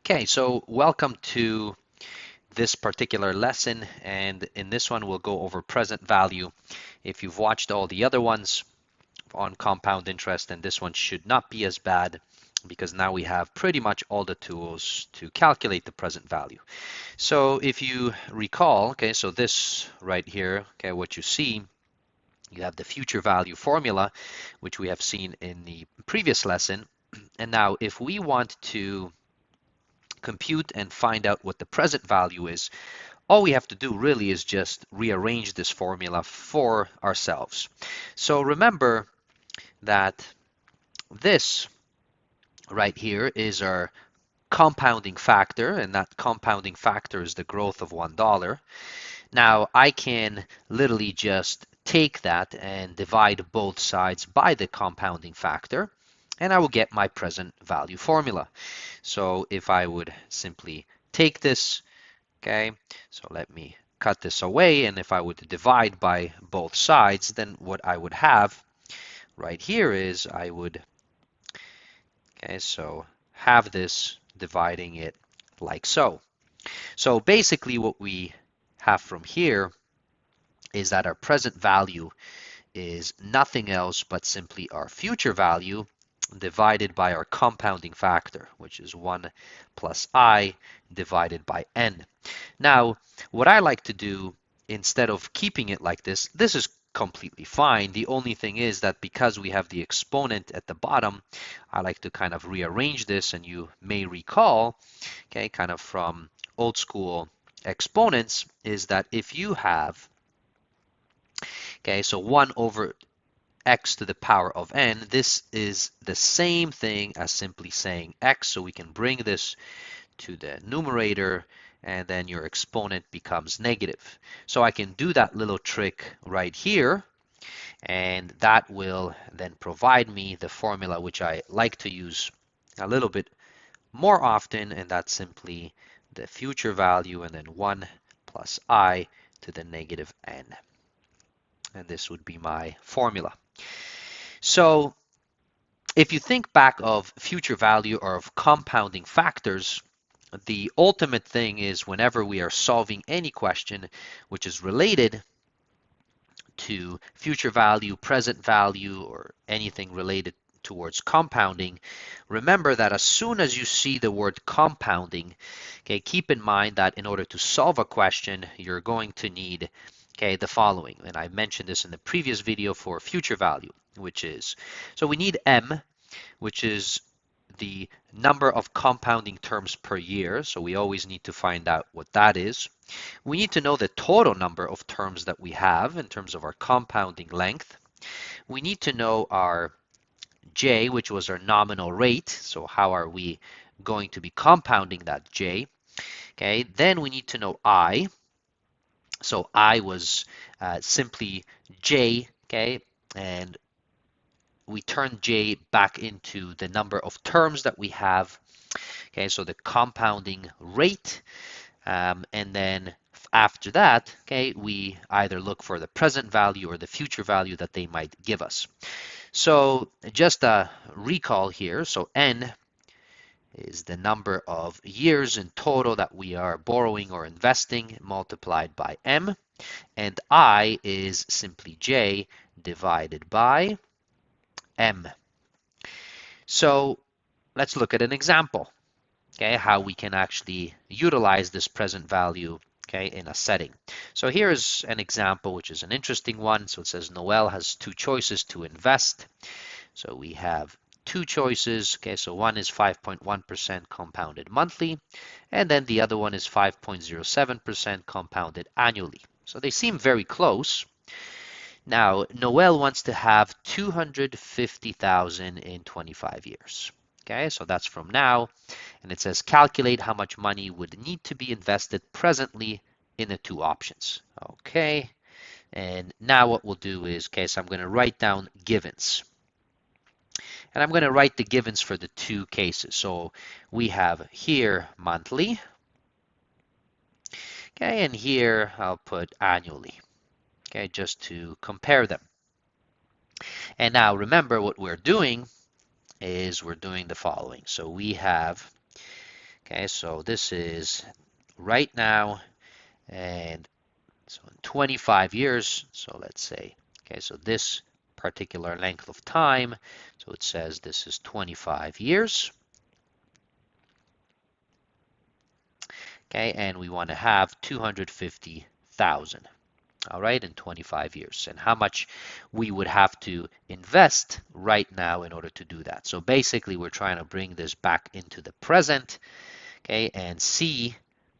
Okay, so welcome to this particular lesson, and in this one we'll go over present value. If you've watched all the other ones on compound interest, then this one should not be as bad because now we have pretty much all the tools to calculate the present value. So if you recall, okay, so this right here, okay, what you see, you have the future value formula, which we have seen in the previous lesson. And now if we want to compute and find out what the present value is, all we have to do really is just rearrange this formula for ourselves. So remember that this right here is our compounding factor, and that compounding factor is the growth of $1. Now I can literally just take that and divide both sides by the compounding factor, and I will get my present value formula. So if I would simply take this, okay, so let me cut this away, and if I would divide by both sides, then what I would have right here is I would, okay, so have this dividing it like so. So basically what we have from here is that our present value is nothing else but simply our future value divided by our compounding factor, which is 1 plus I divided by n. Now, what I like to do instead of keeping it like this is completely fine. The only thing is that because we have the exponent at the bottom, I like to kind of rearrange this, and you may recall, okay, kind of from old school exponents, is that if you have, okay, so 1 over x to the power of n, this is the same thing as simply saying x, so we can bring this to the numerator, and then your exponent becomes negative. So I can do that little trick right here, and that will then provide me the formula which I like to use a little bit more often, and that's simply the future value and then 1 plus I to the negative n. And this would be my formula. So if you think back of future value or of compounding factors, the ultimate thing is whenever we are solving any question which is related to future value, present value, or anything related towards compounding, remember that as soon as you see the word compounding, okay, keep in mind that in order to solve a question, you're going to need, okay, the following. And I mentioned this in the previous video for future value, which is, so we need m, which is the number of compounding terms per year. So we always need to find out what that is. We need to know the total number of terms that we have in terms of our compounding length. We need to know our j, which was our nominal rate. So how are we going to be compounding that j? Okay, then we need to know I. So I was simply j, okay, and we turn j back into the number of terms that we have. Okay, so the compounding rate, and then after that, okay, we either look for the present value or the future value that they might give us. So just a recall here, so n is the number of years in total that we are borrowing or investing multiplied by m, and I is simply j divided by m. So let's look at an example, okay, how we can actually utilize this present value, okay, in a setting. So here's an example, which is an interesting one. So it says Noel has two choices to invest. So we have two choices, okay, so one is 5.1% compounded monthly, and then the other one is 5.07% compounded annually. So they seem very close. Now, Noel wants to have 250,000 in 25 years. Okay, so that's from now. And it says calculate how much money would need to be invested presently in the two options. Okay, and now what we'll do is, okay, so I'm going to write down givens. And I'm going to write the givens for the two cases. So we have here monthly. Okay, and here I'll put annually. Okay, just to compare them. And now remember what we're doing is we're doing the following. So we have, Okay, so this is right now, and so in 25 years, so let's say, okay, so this particular length of time, so it says this is 25 years. Okay, and we want to have 250,000. All right, in 25 years, and how much we would have to invest right now in order to do that. So basically, we're trying to bring this back into the present, okay, and see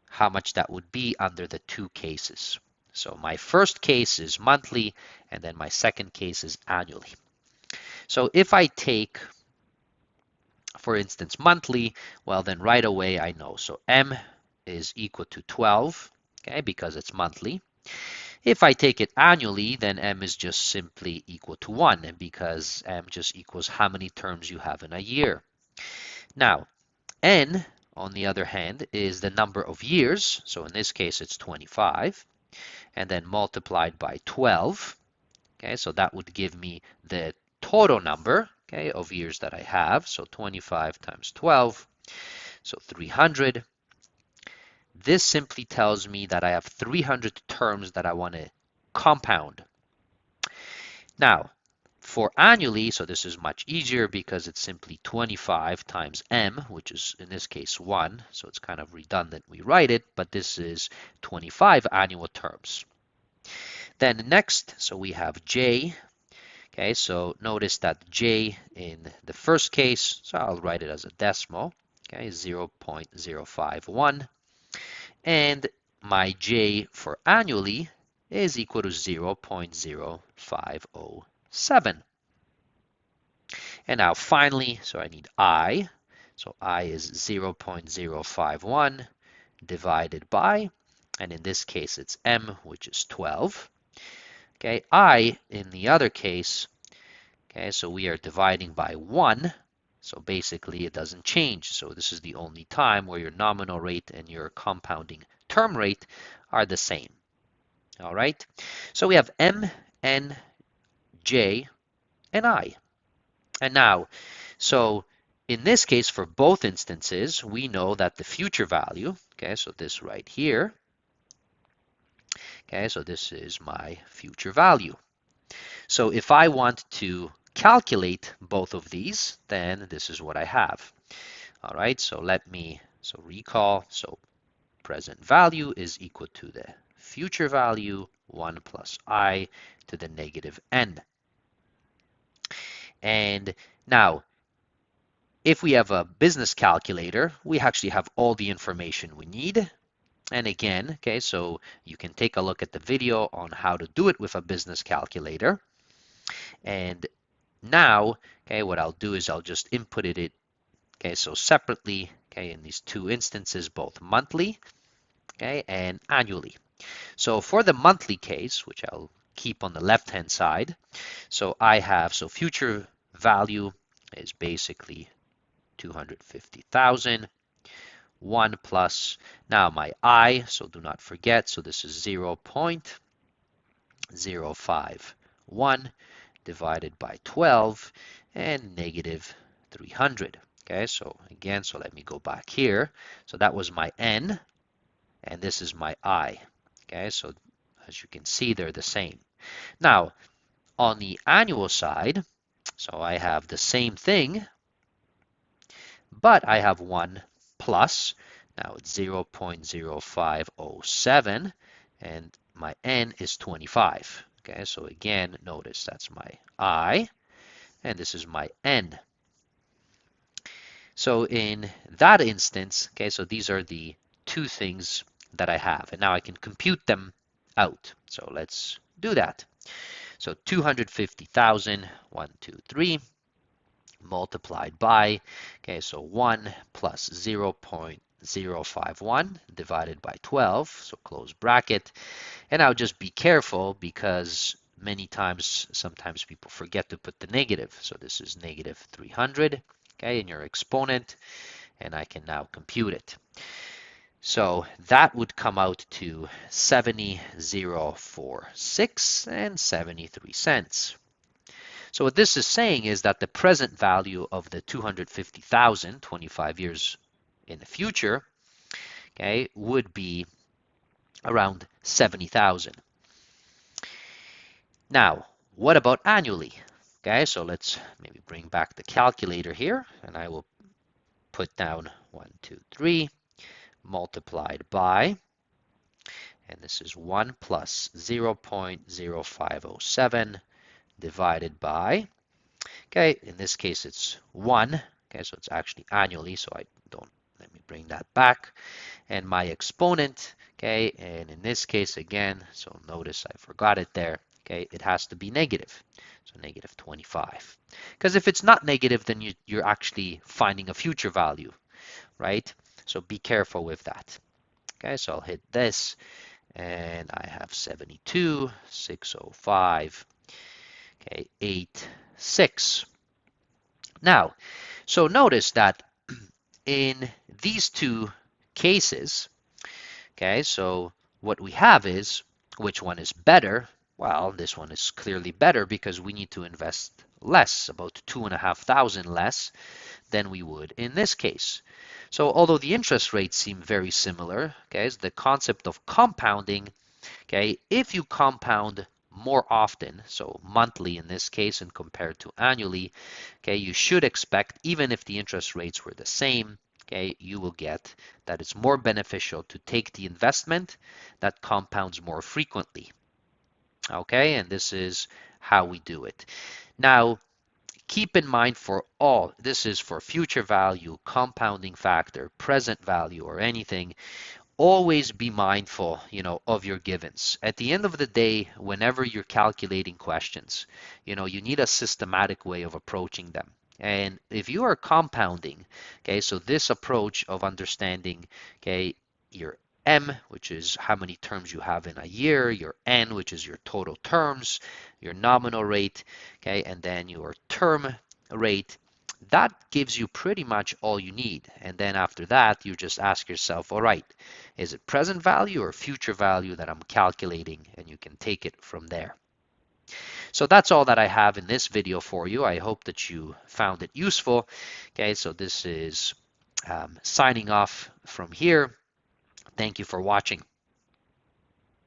how much that would be under the two cases. So my first case is monthly, and then my second case is annually. So if I take, for instance, monthly, well, then right away I know. So M is equal to 12, okay, because it's monthly. If I take it annually, then M is just simply equal to 1, because M just equals how many terms you have in a year. Now, N, on the other hand, is the number of years. So in this case, it's 25, and then multiplied by 12. Okay, so that would give me the total number, okay, of years that I have. So 25 times 12, so 300. This simply tells me that I have 300 terms that I want to compound. Now, for annually, so this is much easier because it's simply 25 times m, which is in this case 1, so it's kind of redundant we write it, but this is 25 annual terms. Then next, so we have j. Okay, so notice that j in the first case, so I'll write it as a decimal, okay, 0.051. And my j for annually is equal to 0.0507. And now finally, so I need I. So I is 0.051 divided by, and in this case it's m, which is 12. Okay, I in the other case, okay, so we are dividing by 1. So basically it doesn't change. So this is the only time where your nominal rate and your compounding term rate are the same. All right, so we have M, N, J, and I. And now, so in this case, for both instances, we know that the future value, okay, so this right here, okay, so this is my future value. So if I want to calculate both of these, then this is what I have. All right, so let me, so recall, so present value is equal to the future value, 1 plus I to the negative n. And now, if we have a business calculator, we actually have all the information we need. And again, okay, so you can take a look at the video on how to do it with a business calculator. And now, okay, what I'll do is I'll just input it, okay, so separately, okay, in these two instances, both monthly, okay, and annually. So for the monthly case, which I'll keep on the left-hand side, so I have, so future value is basically 250,000. 1 plus, now my I, so do not forget, so this is 0.051 divided by 12 and negative 300. Okay, so again, so let me go back here. So that was my N, and this is my I. Okay, so as you can see, they're the same. Now, on the annual side, so I have the same thing, but I have 1 plus. Now it's 0.0507, and my N is 25. Okay, so again, notice that's my I, and this is my N. So in that instance, okay, so these are the two things that I have, and now I can compute them out. So let's do that. So 250,000, 1, 2, 3, multiplied by, okay, so 1 plus 0.051 divided by 12, so close bracket. And I'll just be careful because many times, sometimes people forget to put the negative. So this is negative 300, okay, in your exponent, and I can now compute it. So that would come out to 70.046 and 73 cents. So what this is saying is that the present value of the 250,000, 25 years in the future, okay, would be around 70,000. Now, what about annually? Okay, so let's maybe bring back the calculator here, and I will put down 1, 2, 3 multiplied by, and this is 1 plus 0.0507 divided by, okay, in this case it's 1, okay, so it's actually annually, so let me bring that back, and my exponent, okay, and in this case again, so notice I forgot it there, okay, it has to be negative, so negative 25, because if it's not negative, then you're actually finding a future value, right? So be careful with that. Okay, so I'll hit this, and I have 72, 605, okay, 86. Now, so notice that in these two cases, okay, so what we have is, which one is better? Well, this one is clearly better because we need to invest less, about 2,500 less than we would in this case. So although the interest rates seem very similar, okay, the concept of compounding, okay, if you compound more often, so monthly in this case and compared to annually, okay, you should expect, even if the interest rates were the same, okay, you will get that it's more beneficial to take the investment that compounds more frequently. Okay, and this is how we do it. Now, keep in mind for all, this is for future value, compounding factor, present value, or anything, always be mindful, of your givens. At the end of the day, whenever you're calculating questions, you need a systematic way of approaching them. And if you are compounding, okay, so this approach of understanding, okay, your M, which is how many terms you have in a year, your N, which is your total terms, your nominal rate, okay, and then your term rate, that gives you pretty much all you need. And then after that, you just ask yourself, all right, is it present value or future value that I'm calculating? And you can take it from there. So that's all that I have in this video for you. I hope that you found it useful. Okay, so this is signing off from here. Thank you for watching.